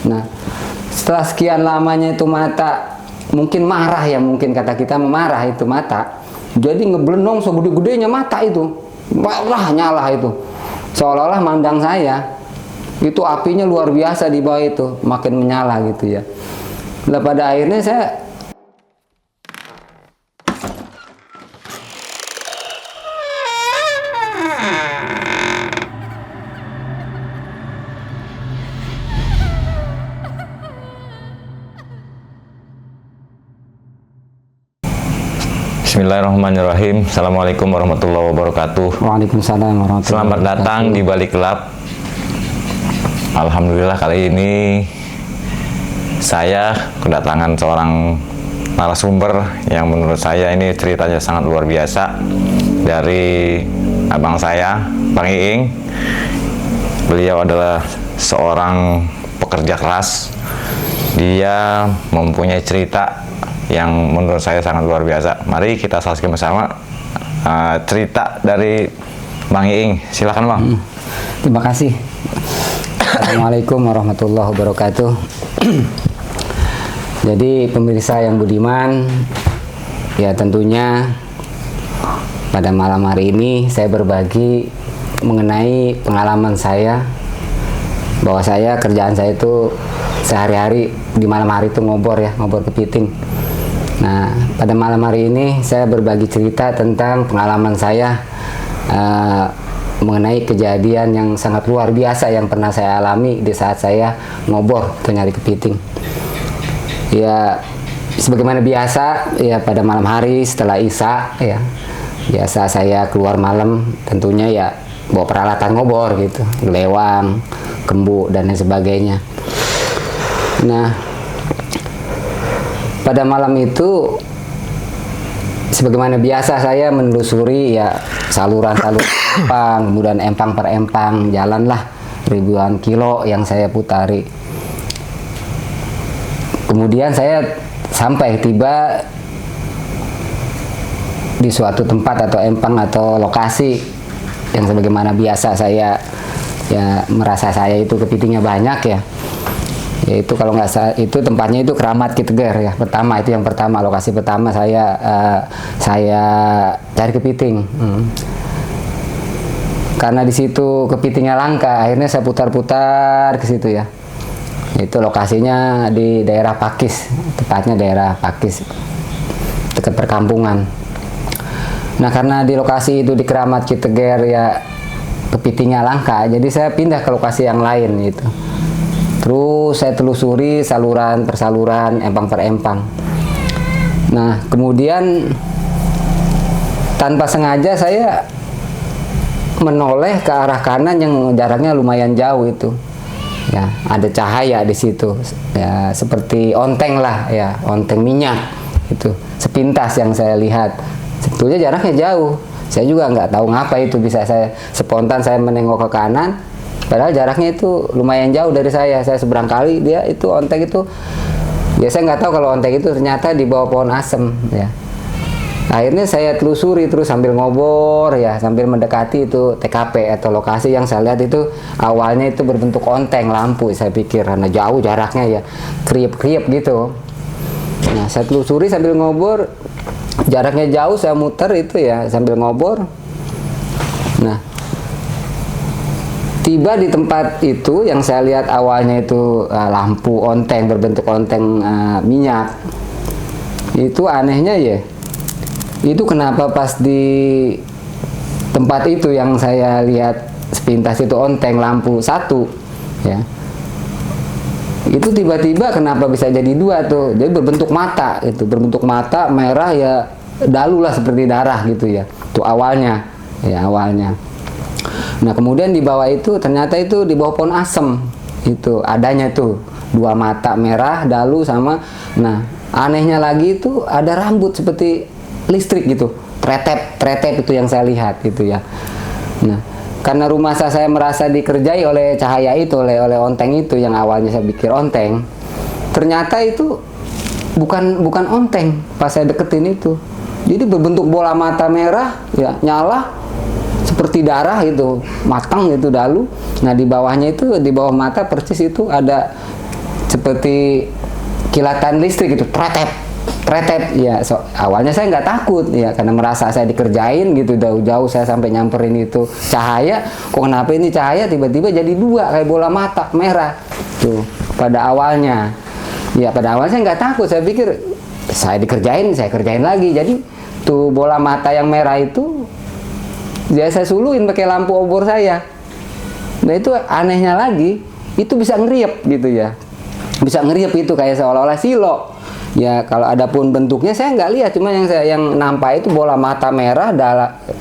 Nah, setelah sekian lamanya itu mata mungkin marah ya, mungkin kata kita memarah itu mata. Jadi ngeblenong segede-gedenya mata itu. Malah nyala itu. Seolah-olah mandang saya. Itu apinya luar biasa di bawah itu, makin menyala gitu ya. Nah, pada akhirnya saya Bismillahirrahmanirrahim. Assalamualaikum warahmatullahi wabarakatuh. Waalaikumsalam warahmatullahi Selamat datang di Balik Gelap. Alhamdulillah kali ini saya kedatangan seorang narasumber yang menurut saya ini ceritanya sangat luar biasa, dari abang saya, Bang Iing. Beliau adalah seorang pekerja keras. Dia mempunyai cerita yang menurut saya sangat luar biasa. Mari kita saksikan bersama cerita dari Bang Iing. Silakan Bang. Terima kasih. Assalamualaikum warahmatullahi wabarakatuh. Jadi pemirsa yang budiman, ya tentunya pada malam hari ini saya berbagi mengenai pengalaman saya, bahwa saya kerjaan saya itu sehari-hari di malam hari itu ngobor kepiting. Nah, pada malam hari ini saya berbagi cerita tentang pengalaman saya mengenai kejadian yang sangat luar biasa yang pernah saya alami di saat saya ngobor atau nyari kepiting. Ya, sebagaimana biasa ya, pada malam hari setelah Isya ya, biasa saya keluar malam, tentunya ya bawa peralatan ngobor gitu, lewang, kembu dan lain sebagainya. Nah, pada malam itu sebagaimana biasa saya menelusuri ya saluran-saluran empang, kemudian empang per empang, jalanlah ribuan kilo yang saya putari. Kemudian saya sampai tiba di suatu tempat atau empang atau lokasi yang sebagaimana biasa saya ya merasa saya itu kepitingnya banyak ya. Yaitu kalau nggak salah itu tempatnya itu Keramat Kiteger ya, pertama itu yang pertama, lokasi pertama saya cari kepiting. Karena di situ kepitingnya langka, akhirnya saya putar-putar ke situ ya. Itu lokasinya di daerah Pakis, tepatnya daerah Pakis, dekat perkampungan. Nah, karena di lokasi itu di Keramat Kiteger ya kepitingnya langka, jadi saya pindah ke lokasi yang lain gitu. Terus saya telusuri saluran per saluran, empang per empang. Nah, kemudian tanpa sengaja saya menoleh ke arah kanan yang jaraknya lumayan jauh itu. Ya, ada cahaya di situ. Ya, seperti onteng lah ya, onteng minyak itu. Sepintas yang saya lihat. Sebetulnya jaraknya jauh. Saya juga nggak tahu ngapa itu bisa saya spontan saya menengok ke kanan. Padahal jaraknya itu lumayan jauh dari saya seberang kali, dia itu onteng itu, ya saya nggak tahu kalau onteng itu ternyata di bawah pohon asem ya. Akhirnya saya telusuri terus sambil ngobor ya, sambil mendekati itu TKP atau lokasi yang saya lihat itu awalnya itu berbentuk onteng lampu, saya pikir karena jauh jaraknya ya, kriep-kriep gitu. Nah, saya telusuri sambil ngobor, jaraknya jauh, saya muter itu ya sambil ngobor. Nah, tiba di tempat itu yang saya lihat awalnya itu lampu onteng berbentuk onteng minyak. Itu anehnya ya, itu kenapa pas di tempat itu yang saya lihat sepintas itu onteng lampu satu ya, itu tiba-tiba kenapa bisa jadi dua tuh, jadi berbentuk mata, itu berbentuk mata merah ya, dalu lah seperti darah gitu ya, itu awalnya ya, awalnya. Nah, kemudian di bawah itu ternyata itu di bawah pohon asem itu adanya tuh dua mata merah dalu sama. Nah, anehnya lagi itu ada rambut seperti listrik gitu, tretep itu yang saya lihat gitu ya. Nah, karena rumah saya merasa dikerjai oleh cahaya itu, oleh onteng itu yang awalnya saya pikir onteng, ternyata itu bukan onteng pas saya deketin itu. Jadi berbentuk bola mata merah ya, nyala seperti darah itu, matang itu dalu. Nah, di bawahnya itu, di bawah mata persis itu ada seperti kilatan listrik gitu, tretep ya. Awalnya saya nggak takut ya, karena merasa saya dikerjain gitu, jauh-jauh saya sampai nyamperin itu cahaya, kok kenapa ini cahaya tiba-tiba jadi dua kayak bola mata merah tuh. Pada awalnya saya nggak takut, saya pikir saya dikerjain, saya kerjain lagi. Jadi tuh bola mata yang merah itu ya saya suluin pakai lampu obor saya. Nah itu anehnya lagi, itu bisa ngeriep gitu ya, bisa ngeriep itu kayak seolah-olah silo ya. Kalau ada pun bentuknya saya nggak lihat, cuma yang nampak itu bola mata merah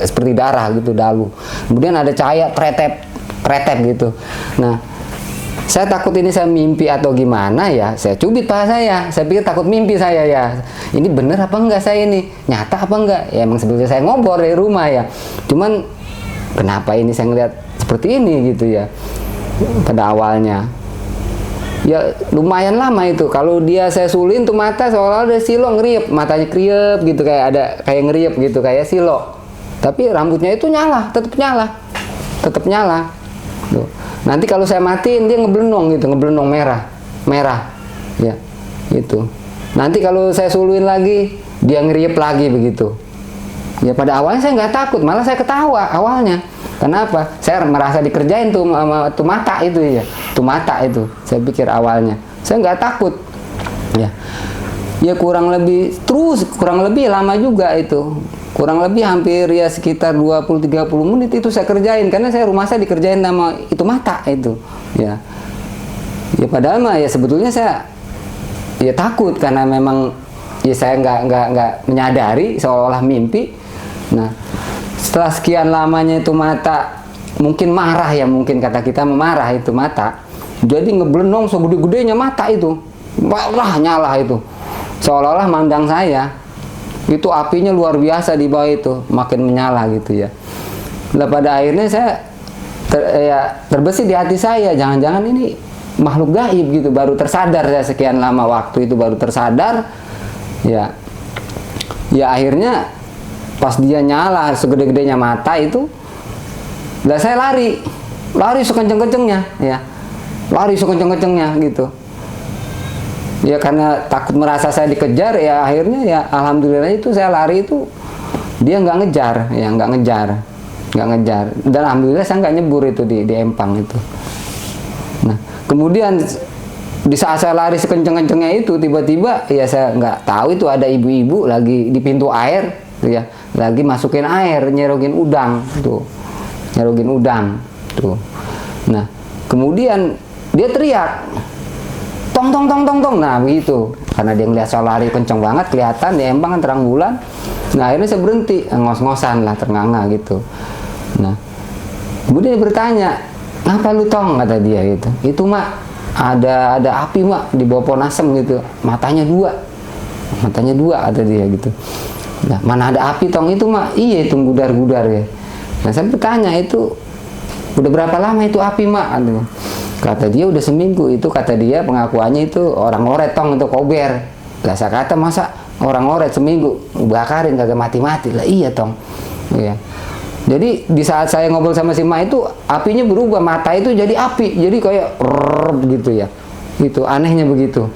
seperti darah gitu, dalu. Kemudian ada cahaya tretep gitu. Nah saya takut ini saya mimpi atau gimana ya, saya cubit paha saya pikir takut mimpi saya ya, ini bener apa enggak saya ini, nyata apa enggak ya. Emang sebetulnya saya ngobor dari rumah ya, cuman kenapa ini saya ngeliat seperti ini gitu ya. Pada awalnya ya lumayan lama itu, kalau dia saya sulin tuh mata seolah-olah ada silo ngeriep, matanya kriep gitu, kayak ngeriep gitu kayak silo, tapi rambutnya itu nyala, tetap nyala tuh. Nanti kalau saya matiin dia ngeblenong gitu, ngeblenong merah ya itu. Nanti kalau saya suluin lagi dia ngeriep lagi begitu ya. Pada awalnya saya nggak takut, malah saya ketawa awalnya. Kenapa? Saya merasa dikerjain tuh mata itu ya, tuh mata itu. Saya pikir awalnya saya nggak takut ya. Kurang lebih lama juga itu, kurang lebih hampir ya sekitar 20-30 menit itu saya kerjain, karena rumah saya dikerjain sama itu mata itu ya. Padahal mah ya sebetulnya saya ya takut, karena memang ya saya nggak menyadari, seolah-olah mimpi. Nah setelah sekian lamanya itu mata mungkin marah ya, mungkin kata kita marah itu mata, jadi ngeblenong segede-gedenya mata itu, wah nyala itu, seolah-olah mandang saya. Itu apinya luar biasa di bawah itu, makin menyala gitu ya. Nah pada akhirnya saya terbesit di hati saya, jangan-jangan ini makhluk gaib gitu. Baru tersadar saya, sekian lama waktu itu baru tersadar ya. Akhirnya pas dia nyala segede-gedenya mata itu, lah saya lari sekenceng-kencengnya ya, lari sekenceng-kencengnya gitu ya, karena takut merasa saya dikejar ya. Akhirnya ya alhamdulillah itu saya lari itu dia nggak ngejar ya, nggak ngejar, dan alhamdulillah saya nggak nyebur itu di empang itu. Nah kemudian di saat saya lari sekenceng-kencengnya itu, tiba-tiba ya saya nggak tahu itu ada ibu-ibu lagi di pintu air ya, lagi masukin air, nyerogin udang tuh. Nah kemudian dia teriak tong. Nah begitu, karena dia ngeliat saya lari kenceng banget, kelihatan di empang kan terang bulan. Nah akhirnya saya berhenti, ngos-ngosan lah, ternganga gitu. Nah kemudian dia bertanya, ngapa lu tong, kata dia gitu. Itu mak ada api mak di bawah pohon asem gitu, matanya dua kata dia gitu. Nah mana ada api tong itu mak? Iya itu gudar-gudar ya. Nah saya bertanya, itu udah berapa lama itu api mak? Kata dia udah seminggu. Itu kata dia pengakuannya itu orang loret tong, itu kober. Lah saya kata masa orang loret seminggu bakarin kagak mati-mati. Lah iya tong ya. Jadi di saat saya ngobrol sama si Ma itu apinya berubah, mata itu jadi api, jadi kayak gitu ya. Itu anehnya begitu.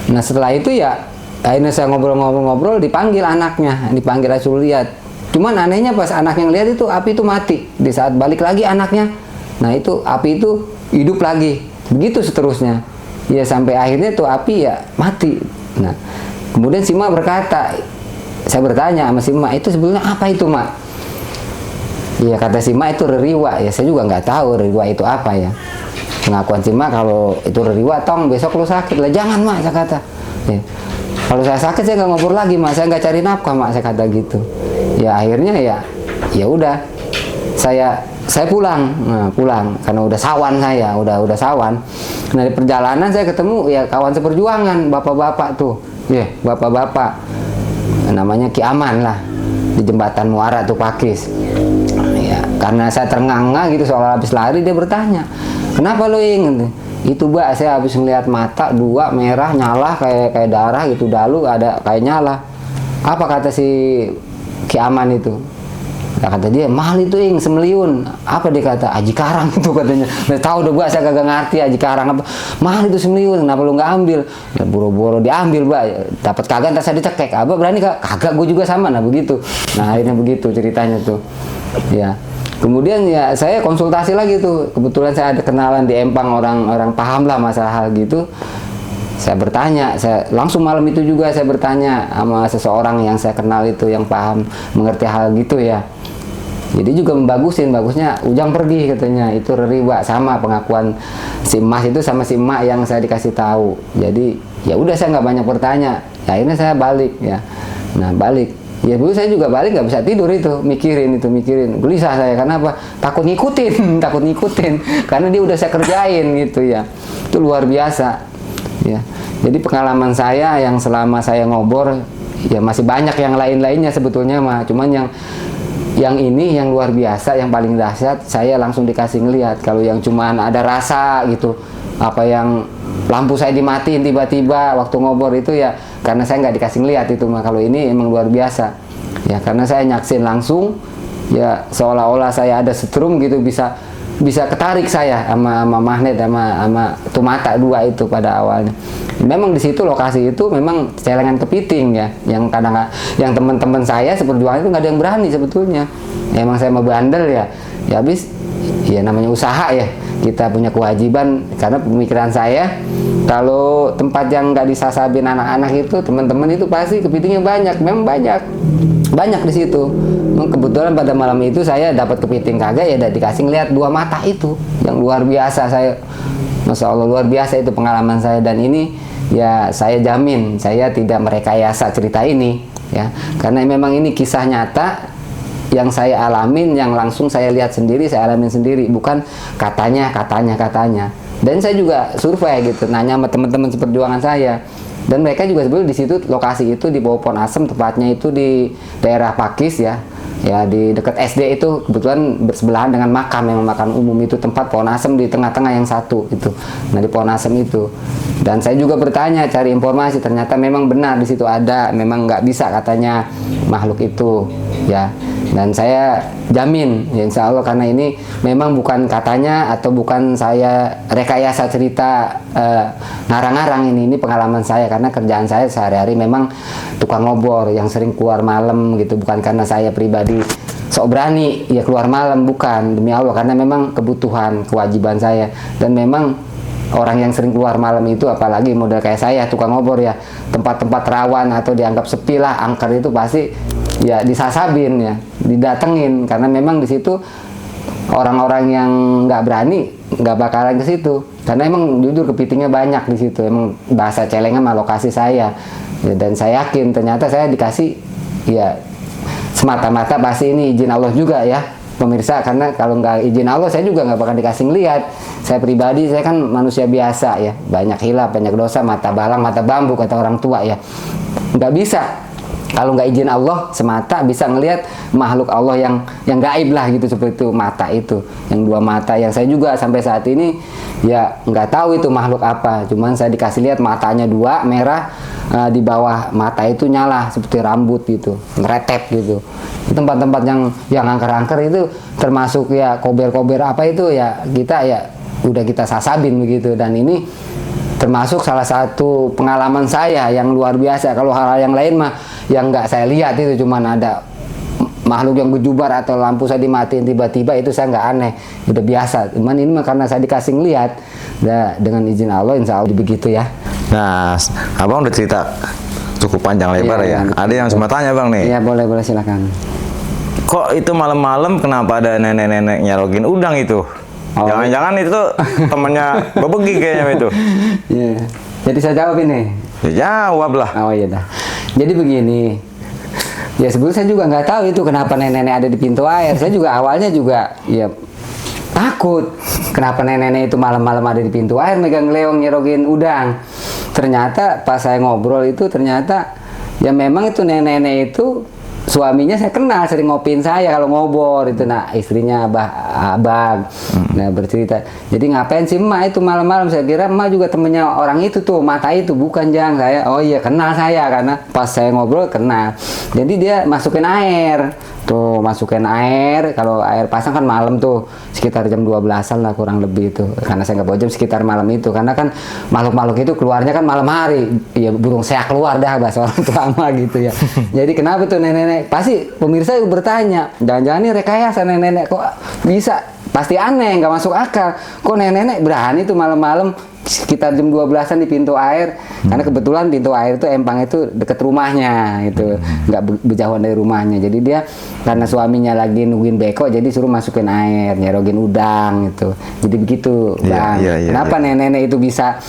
Nah setelah itu ya akhirnya saya ngobrol-ngobrol, dipanggil anaknya, dipanggil suruh lihat. Cuman anehnya pas anaknya ngeliat itu api itu mati. Di saat balik lagi anaknya, nah itu api itu hidup lagi, begitu seterusnya ya, sampai akhirnya tuh api ya mati. Nah kemudian si Ma berkata, saya bertanya sama si Ma, itu sebetulnya apa itu mak? Iya kata si Ma itu reriwa ya. Saya juga nggak tahu reriwa itu apa ya. Pengakuan si Ma kalau itu reriwa tong besok lu sakit. Lah jangan mak, saya kata ya, kalau saya sakit saya nggak ngobrol lagi mak, saya nggak cari nafkah mak, saya kata gitu ya. Akhirnya ya udah saya pulang. Nah, pulang karena udah sawan, saya udah sawan. Nah di perjalanan saya ketemu ya kawan seperjuangan, bapak-bapak tuh ya, bapak-bapak namanya Ki Aman lah, di jembatan Muara tuh Pakis ya. Karena saya ternganga gitu soal habis lari, dia bertanya, kenapa lo ingin? Itu mbak, saya habis ngeliat mata dua merah nyala kayak darah gitu, dalu ada kayak nyala. Apa kata si Ki Aman itu? Kata dia, mahal itu ing, semeliun. Apa dia kata? Aji karang itu katanya. Nggak tahu udah Mbak, saya kagak ngerti aji karang apa. Mahal itu semeliun, kenapa lu nggak ambil? Ya boro-boro diambil Mbak, dapat kagak ntar saya dicekek. Abah berani kagak, gue juga sama. Nah begitu. Nah akhirnya begitu ceritanya tuh. Ya. Kemudian ya saya konsultasi lagi tuh. Kebetulan saya ada kenalan di Empang, orang paham lah masalah hal gitu. Saya bertanya, saya langsung malam itu juga saya bertanya sama seseorang yang saya kenal itu, yang paham mengerti hal gitu ya. Jadi juga bagusnya Ujang pergi katanya, itu riba sama pengakuan si Mas itu sama si Emak yang saya dikasih tahu. Jadi ya udah saya nggak banyak bertanya, ya, akhirnya saya balik ya. Nah balik, ya dulu saya juga balik nggak bisa tidur itu, mikirin gelisah saya karena apa? Takut ngikutin, karena dia udah saya kerjain gitu ya. Itu luar biasa ya. Jadi pengalaman saya yang selama saya ngobor ya masih banyak yang lainnya sebetulnya mah, cuman yang ini yang luar biasa, yang paling dahsyat, saya langsung dikasih ngelihat. Kalau yang cuman ada rasa gitu, apa yang lampu saya dimatiin tiba-tiba waktu ngobor itu ya karena saya nggak dikasih ngelihat itu mah. Kalau ini emang luar biasa ya, karena saya nyaksin langsung ya, seolah-olah saya ada setrum gitu, bisa ketarik saya sama magnet, sama tuh mata dua itu pada awalnya. Memang di situ lokasi itu memang celengan kepiting ya, yang yang teman-teman saya seperjuangan itu nggak ada yang berani sebetulnya. Ya, emang saya mau bandel ya habis ya namanya usaha ya, kita punya kewajiban. Karena pemikiran saya kalau tempat yang nggak disasabin anak-anak itu, teman-teman itu pasti kepitingnya banyak, memang banyak di situ. Kebetulan pada malam itu saya dapat kepiting kagak ya, dikasih ngeliat dua mata itu yang luar biasa. Saya Masya Allah luar biasa itu pengalaman saya, dan ini ya saya jamin saya tidak merekayasa cerita ini ya, karena memang ini kisah nyata yang saya alamin, yang langsung saya lihat sendiri, saya alamin sendiri, bukan katanya. Dan saya juga survei gitu, nanya sama teman-teman seperjuangan saya, dan mereka juga sebetulnya di situ, lokasi itu di bawah pohon asem, tepatnya itu di daerah Pakis ya di dekat SD itu, kebetulan bersebelahan dengan makam, yang makam umum itu, tempat pohon asem di tengah-tengah yang satu itu. Nah di pohon asem itu, dan saya juga bertanya, cari informasi, ternyata memang benar di situ ada, memang nggak bisa katanya makhluk itu ya. Dan saya jamin ya insya Allah, karena ini memang bukan katanya atau bukan saya rekayasa cerita ngarang-ngarang, ini pengalaman saya, karena kerjaan saya sehari-hari memang tukang ngobor yang sering keluar malam gitu, bukan karena saya pribadi sok berani ya keluar malam, bukan, demi Allah, karena memang kebutuhan, kewajiban saya. Dan memang orang yang sering keluar malam itu, apalagi model kayak saya tukang ngobor ya, tempat-tempat rawan atau dianggap sepi lah, angker itu pasti ya disasabin ya, didatengin, karena memang di situ orang-orang yang nggak berani nggak bakalan ke situ, karena emang jujur kepitingnya banyak di situ, emang bahasa celengan sama lokasi saya ya. Dan saya yakin ternyata saya dikasih ya semata-mata pasti ini izin Allah juga ya pemirsa, karena kalau nggak izin Allah saya juga nggak bakal dikasih ngeliat. Saya pribadi, saya kan manusia biasa ya, banyak hilaf, banyak dosa, mata balang, mata bambu kata orang tua ya, nggak bisa kalau nggak izin Allah semata bisa ngelihat makhluk Allah yang gaib lah gitu, seperti itu mata itu, yang dua mata, yang saya juga sampai saat ini ya nggak tahu itu makhluk apa, cuman saya dikasih lihat matanya dua merah, di bawah mata itu nyala seperti rambut gitu, meretep gitu. Tempat-tempat yang angker-angker itu termasuk ya kober-kober apa itu ya, kita ya udah kita sasabin begitu. Dan ini termasuk salah satu pengalaman saya yang luar biasa. Kalau hal-hal yang lain mah yang nggak saya lihat itu, cuman ada makhluk yang berjubar atau lampu saya dimatiin tiba-tiba, itu saya nggak aneh, udah biasa. Cuman ini mah karena saya dikasih ngeliat, dengan izin Allah insya Allah begitu ya. Nah, abang udah cerita cukup panjang lebar ya. Ada yang cuma tanya bang nih. Iya boleh silakan. Kok itu malam-malam kenapa ada nenek-nenek nyarogin udang itu? Jangan-jangan itu temannya bebegi kayaknya itu. Iya. Jadi saya jawab ini. Ya jawab lah. Oh iya dah. Jadi begini. Ya sebelumnya saya juga nggak tahu itu kenapa nenek-nenek ada di pintu air. Saya juga awalnya juga ya takut. Kenapa nenek-nenek itu malam-malam ada di pintu air megang leong nyerogin udang. Ternyata pas saya ngobrol itu ternyata ya memang itu nenek-nenek itu suaminya saya kenal, sering ngopiin saya kalau ngobor itu. Nah istrinya abang, nah bercerita. Jadi ngapain sih emak itu malam-malam? Saya kira emak juga temennya orang itu tuh, mata itu. Bukan, Jang. Saya, oh iya kenal saya, karena pas saya ngobrol kenal. Jadi dia masukin air. Tuh masukin air, kalau air pasang kan malam tuh sekitar jam 12-an lah kurang lebih itu, karena saya nggak bawa jam, sekitar malam itu, karena kan makhluk-makhluk itu keluarnya kan malam hari, ya burung seak keluar dah bahasa orang tua mah gitu ya. Jadi kenapa tuh nenek-nenek, pasti pemirsa bertanya, jangan-jangan ini rekayasa nenek-nenek kok bisa, pasti aneh, nggak masuk akal, kok nenek-nenek berani tuh malam-malam sekitar jam 12-an di pintu air, karena kebetulan pintu air itu empang itu deket rumahnya itu, nggak berjauhan dari rumahnya. Jadi dia karena suaminya lagi nungguin beko, jadi suruh masukin air, nyerogin udang itu. Jadi begitu, Bang. Kenapa nenek-nenek itu bisa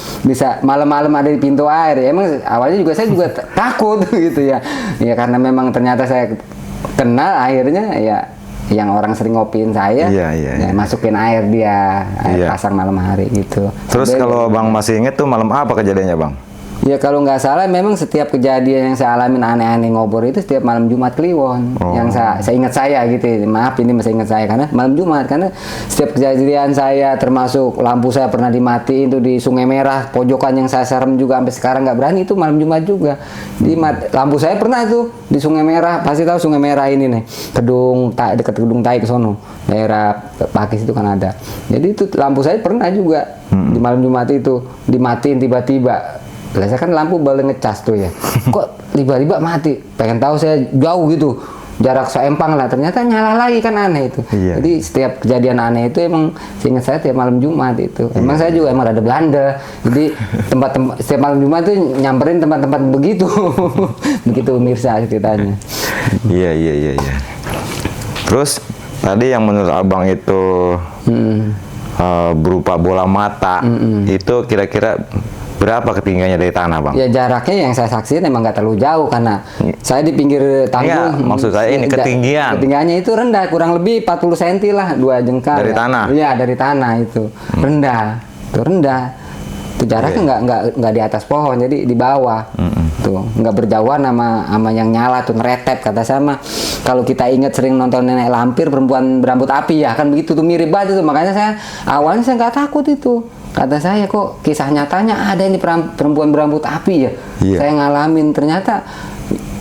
malam-malam ada di pintu air? Ya, emang awalnya juga saya juga takut gitu ya. Ya karena memang ternyata saya kenal, akhirnya ya yang orang sering ngopiin saya, ya, masukin air dia, air pasang malam hari gitu. Terus kalau Bang masih inget tuh malam apa kejadiannya, Bang? Ya kalau nggak salah memang setiap kejadian yang saya alamin aneh-aneh ngobor itu setiap malam Jumat Kliwon. Yang saya ingat saya gitu, maaf ini masih ingat saya karena malam Jumat, karena setiap kejadian saya termasuk lampu saya pernah dimatiin tuh di Sungai Merah, pojokan yang saya serem juga sampai sekarang nggak berani, itu malam Jumat juga. Lampu saya pernah tuh di Sungai Merah, pasti tahu Sungai Merah ini nih, dekat Gedung Tai ke sono, daerah Pakis itu kan ada. Jadi itu lampu saya pernah juga di malam Jumat itu dimatiin tiba-tiba. Saya kan lampu boleh ngecas tuh ya, kok tiba-tiba mati, pengen tahu saya jauh gitu, jarak seempang lah, ternyata nyala lagi, kan aneh itu. Jadi setiap kejadian aneh itu emang seingat saya tiap malam Jumat itu. Emang saya juga emang ada Belanda, jadi tempat-tempat setiap malam Jumat itu nyamperin tempat-tempat begitu. Begitu pemirsa ceritanya. Iya. Terus tadi yang menurut Abang itu berupa bola mata, itu kira-kira berapa ketinggiannya dari tanah, Bang? Ya jaraknya yang saya saksikan emang nggak terlalu jauh, karena saya di pinggir tanggul. Enggak, maksud saya ini ketinggian. Ketinggiannya itu rendah, kurang lebih 40 cm lah, 2 jengkal. Dari tanah? Iya, dari tanah itu. Rendah. Itu rendah. Itu jaraknya nggak di atas pohon, jadi di bawah. Tuh, nggak berjauhan sama yang nyala tuh, ngeretep kata sama. Kalau kita ingat sering nonton Nenek Lampir, perempuan berambut api ya, kan begitu tuh, mirip banget tuh. Makanya saya awalnya saya nggak takut itu. Kata saya, kok kisah nyatanya ada ini perempuan berambut api ya. Saya ngalamin, ternyata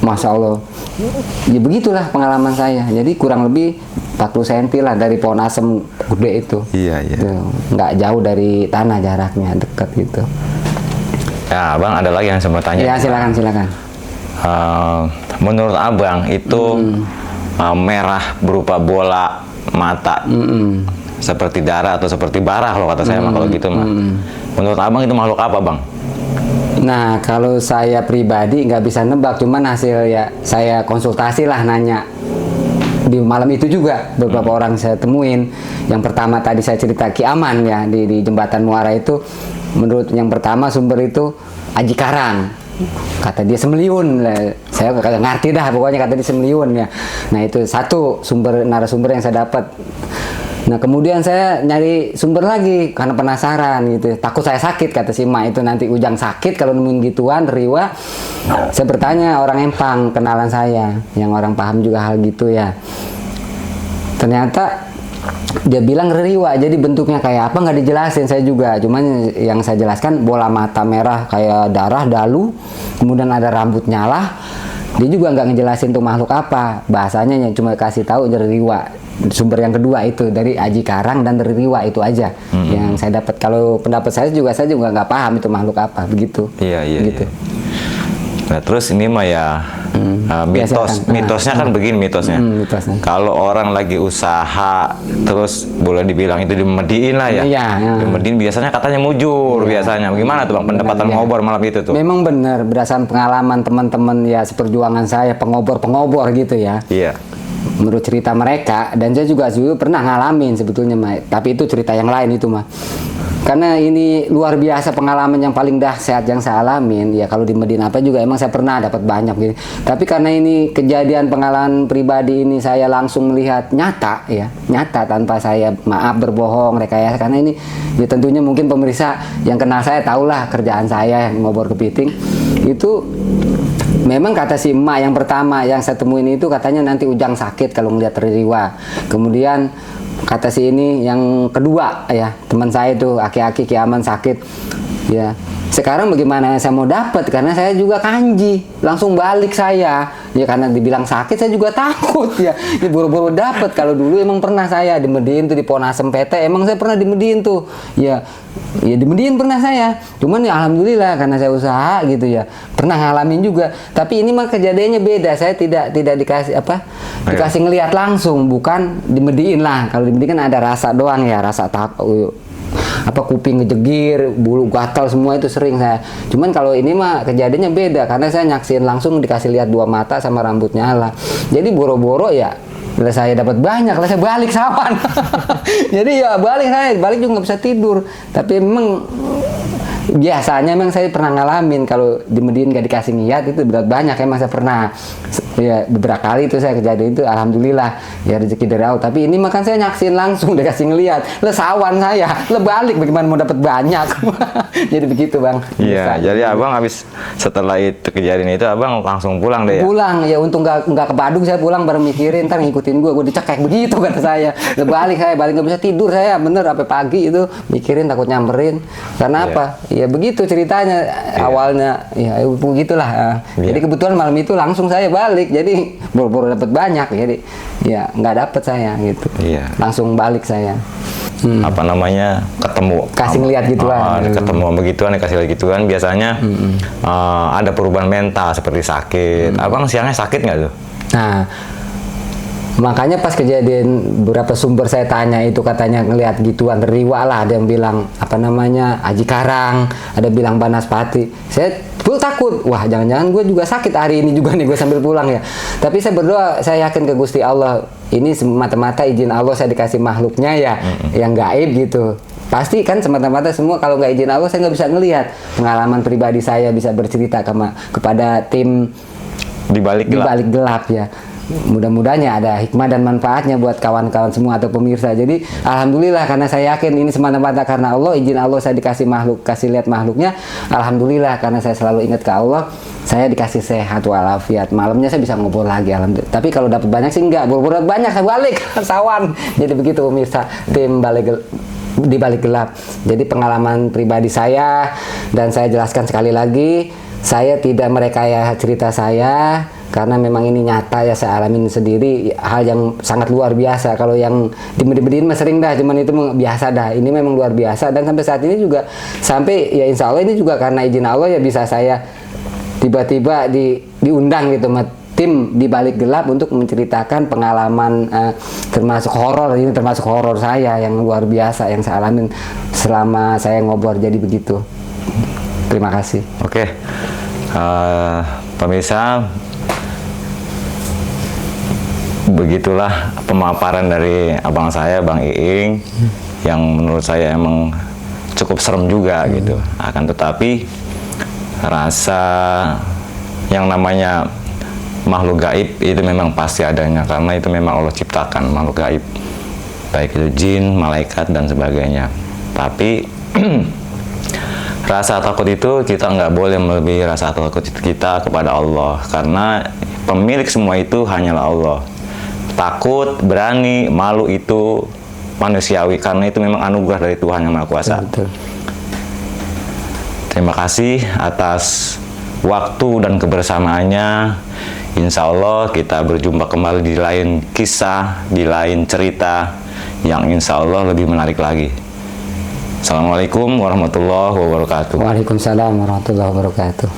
Masya Allah. Ya begitulah pengalaman saya. Jadi kurang lebih 40 cm lah dari pohon asem gede itu. Tuh, nggak jauh dari tanah jaraknya, dekat gitu. Ya, Abang ada lagi yang saya mau tanya. Ya, silakan. Menurut Abang itu merah berupa bola mata, seperti darah atau seperti bara kalau kata saya mah, kalau gitu mah. Menurut Abang itu makhluk apa, Bang? Nah, kalau saya pribadi nggak bisa nebak, cuman hasil ya saya konsultasi lah, nanya di malam itu juga beberapa orang saya temuin. Yang pertama tadi saya cerita Ki Aman ya, di Jembatan Muara itu, menurut yang pertama sumber itu Aji Karang, kata dia semeliun. Saya kagak ngerti dah, pokoknya kata dia semeliun ya. Nah itu satu narasumber yang saya dapat. Nah kemudian saya nyari sumber lagi karena penasaran gitu, takut saya sakit, kata si Ma itu, nanti Ujang sakit kalau nemuin gituan, riwa. Saya bertanya orang Empang, kenalan saya, yang orang paham juga hal gitu ya. Ternyata dia bilang riwa, jadi bentuknya kayak apa nggak dijelasin saya juga, cuman yang saya jelaskan bola mata merah kayak darah, dalu, kemudian ada rambut nyala. Dia juga nggak ngejelasin tuh makhluk apa, bahasanya yang cuma kasih tahu dari riwa. Sumber yang kedua itu dari Aji Karang dan dari riwa, itu aja yang saya dapat. Kalau pendapat saya juga nggak paham itu makhluk apa, begitu. Iya. Nah terus ini mah ya mitosnya kan begini mitosnya. Kalau orang lagi usaha terus boleh dibilang itu dimediin lah ya. Dimediin biasanya katanya mujur biasanya. Gimana tuh, Bang, pendapatan ngobor malam itu tuh? Memang benar, berdasarkan pengalaman teman-teman ya seperjuangan saya, pengobor gitu ya. Iya. Menurut cerita mereka, dan saya juga pernah ngalamin sebetulnya, tapi itu cerita yang lain itu mah. Karena ini luar biasa pengalaman yang paling dahsyat yang saya alamin ya. Kalau di Medina apa juga emang saya pernah dapat banyak gitu. Tapi karena ini kejadian pengalaman pribadi ini saya langsung melihat nyata ya, nyata tanpa saya berbohong rekayasa. Karena ini ya tentunya mungkin pemirsa yang kenal saya tahulah kerjaan saya ngobor kepiting itu. Memang kata si emak yang pertama yang saya temuin itu katanya nanti Ujang sakit kalau ngeliat Ririwa. Kemudian kata si ini yang kedua ya, teman saya itu aki-aki Ki Aman sakit. Ya. Sekarang bagaimana saya mau dapat, karena saya juga kanji, langsung balik saya. Ya karena dibilang sakit saya juga takut ya. Ini buru-buru dapat. Kalau dulu emang pernah saya di Mediin tuh di Ponasem PT, emang saya pernah di Mediin tuh. Ya di Mediin pernah saya. Cuman ya alhamdulillah karena saya usaha gitu ya. Pernah ngalamin juga. Tapi ini mah kejadiannya beda. Saya tidak dikasih apa? Dikasih ngelihat langsung, bukan di Mediin lah. Kalau di Mediin kan ada rasa doang ya, rasa takut. Apa kuping ngejegir, bulu gatal semua itu sering saya. Cuman kalau ini mah kejadiannya beda karena saya nyaksin langsung, dikasih lihat 2 mata sama rambut nyala. Jadi boro-boro ya lah saya dapat banyak, lah saya balik sawan. Jadi ya balik juga nggak bisa tidur. Tapi memang biasanya memang saya pernah ngalamin kalau di Mediin nggak dikasih ngeliat itu berat banyak, emang saya pernah ya beberapa kali itu saya kejadian itu, alhamdulillah ya rezeki dari Allah. Tapi ini makan saya nyaksin langsung dikasih ngeliat, sawan saya balik bagaimana mau dapat banyak. Jadi begitu bang. Iya, jadi abang habis setelah itu kejadian itu abang langsung pulang deh ya? Pulang ya, untung nggak ke Badung, saya pulang bareng mikirin ntar ngikutin gue dicekek begitu kata saya. Balik nggak bisa tidur saya bener sampai pagi itu mikirin takut nyamperin karena apa ya begitu ceritanya awalnya ya begitulah. Jadi kebetulan malam itu langsung saya balik, jadi boro-boro dapat banyak, jadi ya nggak dapat saya gitu. Langsung balik saya. Apa namanya, ketemu kasih ngeliat gituan, ketemu begituan kasih lihat gituan biasanya ada perubahan mental seperti sakit. Abang siangnya sakit nggak tuh? Nah makanya pas kejadian beberapa sumber saya tanya itu katanya ngelihat gituan Ririwa lah, ada yang bilang apa namanya Aji Karang, ada bilang Banaspati. Saya full takut, wah jangan-jangan gue juga sakit hari ini juga nih gue sambil pulang ya. Tapi saya berdoa, saya yakin ke Gusti Allah, ini semata-mata izin Allah, saya dikasih makhluknya ya yang gaib gitu. Pasti kan semata-mata semua, kalau nggak izin Allah saya nggak bisa ngelihat. Pengalaman pribadi saya bisa bercerita kepada tim di balik gelap ya. Mudah-mudahan ada hikmah dan manfaatnya buat kawan-kawan semua atau pemirsa. Jadi alhamdulillah karena saya yakin ini semata-mata karena Allah, izin Allah saya dikasih makhluk, kasih lihat makhluknya. Alhamdulillah karena saya selalu ingat ke Allah, saya dikasih sehat walafiat. Malamnya saya bisa ngobrol lagi alhamdulillah. Tapi kalau dapat banyak sih enggak, buru-buru banyak saya balik sawan. Jadi begitu pemirsa tim di balik gelap. Jadi pengalaman pribadi saya, dan saya jelaskan sekali lagi, saya tidak merekayasa cerita saya karena memang ini nyata ya, saya alamin sendiri, hal yang sangat luar biasa. Kalau yang di Mediin mah sering dah, cuman itu biasa dah. Ini memang luar biasa, dan sampai saat ini juga sampai ya insya Allah ini juga karena izin Allah ya bisa saya tiba-tiba diundang gitu sama tim di balik gelap untuk menceritakan pengalaman termasuk horor. Ini termasuk horor saya yang luar biasa yang saya alamin selama saya ngobrol. Jadi begitu. Terima kasih. Oke, pemirsa, begitulah pemaparan dari abang saya, Bang Iing, yang menurut saya emang cukup serem juga gitu. Akan tetapi rasa yang namanya makhluk gaib itu memang pasti adanya, karena itu memang Allah ciptakan makhluk gaib, baik itu jin, malaikat dan sebagainya. Tapi rasa takut itu kita nggak boleh melebihi rasa takut kita kepada Allah, karena pemilik semua itu hanyalah Allah. Takut, berani, malu itu manusiawi, karena itu memang anugerah dari Tuhan Yang Maha Kuasa. Betul. Terima kasih atas waktu dan kebersamaannya. Insya Allah kita berjumpa kembali di lain kisah, di lain cerita yang insya Allah lebih menarik lagi. Assalamualaikum warahmatullahi wabarakatuh. Waalaikumsalam warahmatullahi wabarakatuh.